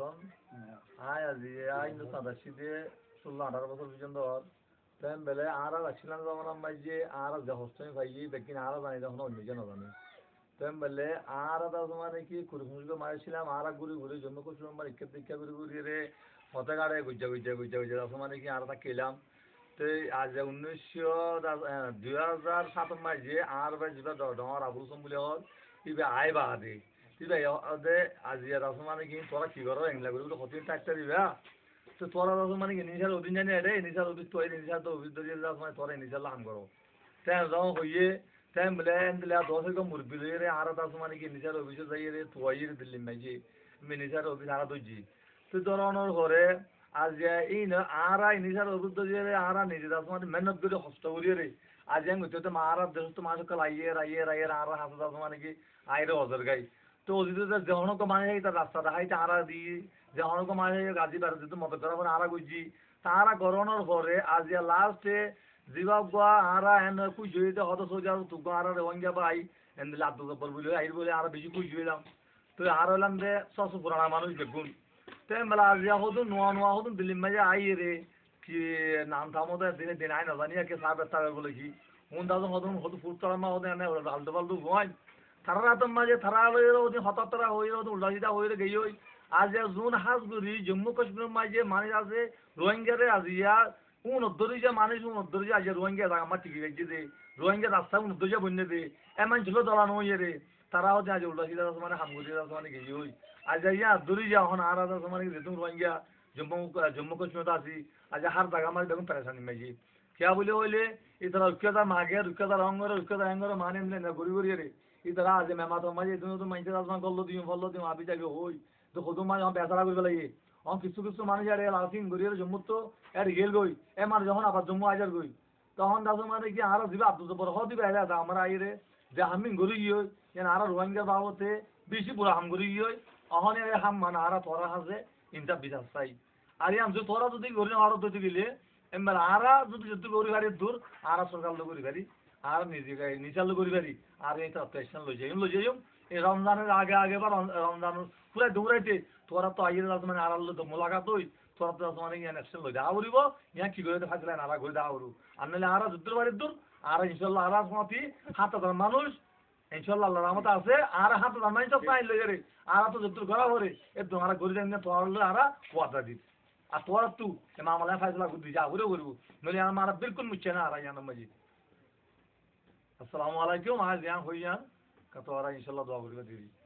তখন আয় আজি আই ইন্দু সাদাশি দিয়ে 16-18 বছর পর্যন্ত তেম বেলে আর আসছিলাম যখন আমি যে আর যে হোস্টেল পাইয়ে বেকিন আর জানি তখন অন্য জন জানি তেম বেলে আর দা মানে কি কুরুমুজকে মারছিলাম আর ঘুরি ঘুরি জন্য কিছু আমার ইক্কা টিক্কা ঘুরি ঘুরি রে হতে গাড়ে গুজ্জা তখন মানে কি আর তা কেলাম তো আজ 2007 মাঝে আর ভাই যেটা ডর আবুল সম্বুলে হল ইবে আই বাদে তিবে ওদে আজিয়া তখন মানে কি তোরা কি করো এংলা করে তো কতদিন টাকটা দিবা তো তোরা তখন মানে কি নিশার অধীন জানি রে নিশার অধীন তো নিশার তো অভিজ্ঞ দিয়ে যাস মানে তোরা নিশার লাম করো তেম যখন হইয়ে তেম বলে এনদিলা 10 কম মুরব্বি লইয়ে রে আর তখন মানে কি নিশার অফিসে যাইয়ে রে তুই দিল্লি মাঝে আমি নিশার অফিস আর দইজি তো ধরনের ঘরে আজ এই না আর নিশার অভিজ্ঞ দিয়ে রে আর নিজে তখন মানে মেহনত করে কষ্ট করিয়ে রে আজ আমি তো মার দেশ তো মাস কাল আইয়ে আর হাসা তখন মানে কি আইরে হজর গাই তো ওদিকে যখন কো মানে তার রাস্তা দেখাইতে আর দি যখন কো মানে গাজি বার দিতে মত করা মানে আর গুজি তারা গরনের পরে আজ লাস্টে জিবাবগা আর এন কুই জইতে হত সোজা তুগা আর রোহিঙ্গা ভাই এন লাদ জবর বলে আইর বলে আর বেশি কুই জইলাম তো আর হলাম যে সস পুরানা মানুষ দেখুন তো মেলা আজ হতো নোয়া হতো দিল্লি মাঝে আই রে কি নাম থামো তো দিনে দিন আই না জানি কে সাহেব তাবে বলে কি উন দাদু হতো ফুটতলা মা হতো এনে আলতু ফালতু গোয়াই তারা তো মাঝে তারা হইলো ওদি হতাতরা হইলো উল্টা সিধা হইলো গেই ওই আজ জুন হাজগুড়ি জম্মু কাশ্মীর মাঝে মানে আছে রোহিঙ্গারে আজিয়া উনত্তরি যে মানুষ উনত্তরি যে আজ রোহিঙ্গা আমার টিকি গেছে দে রোহিঙ্গা রাস্তা উনত্তরি যে বন্যে দে এমন ছিল দলানো হইয়ে রে তারাও যে আজ উল্টা সিধা মানে হামগুড়ি মানে গেই ওই আজ ইয়া দরি যা এখন আর মানে যেতুম রোহিঙ্গা জম্মু কাশ্মীর আছি আজ হার জায়গা মানে দেখুন পেরেশানি মাঝে क्या बोले बोले इधर रुक्यता मागे रुक्यता रंगरे माने ने गुरी गुरी रे इधर आज मैं मातो मजे तो मैं इधर आसमान गल्लो दियो फल्लो दियो अभी जाके होई तो खुद मा हम पैसा লাগবে লাগে हम কিছু মানে যারে লাসিং গুরি রে জম্মু তো এর গেল গই এ মার যখন আবার জম্মু আজার গই তখন দাসু মানে কি আর দিবা আব্দুল জব্বার হ দিবা এলা আমরা আইরে যে আমি গুরি গই এন আর রোহিঙ্গা বাবতে বেশি পুরা হাম গুরি গই অহনে হাম মানে আর তোরা হাসে ইনটা বিদাস চাই আর ইয়াম যে তোরা যদি গুরি আর তো দিলে এমবার আরা যদি যুদ্ধ করি বাড়ি দূর আরা সরকার লোক করি বাড়ি আর নিজে নিচাল করি বাড়ি আর এই স্টেশন লই যাই এই রমজানের আগে বা রমজান পুরো দৌড়াইতে তোরা তো আইয়ে যাস মানে আরাল তো মোলাকাত হই তোরা তো মানে ইয়ান অ্যাকশন লই যাও বলিব ইয়া কি করে ফাজলা নারা করে দাও রু আনলে আরা যুদ্ধ বাড়ি দূর আর ইনশাআল্লাহ আরা সমাতি হাতে মানুষ ইনশাআল্লাহ আল্লাহর রহমত আছে আর হাতে মানুষ তো পাই লই রে আরা তো যুদ্ধ করা হরে এ তোমারা গরি দেন তোরা আরা ওয়াদা দিত أطورت تو إمام الله فاز الله قد جاء ورو نقول أنا ما أعرف بالكل مشينا على يعني مجيد السلام عليكم عايز يعني خويان كتوارا إن شاء الله دعوة ورو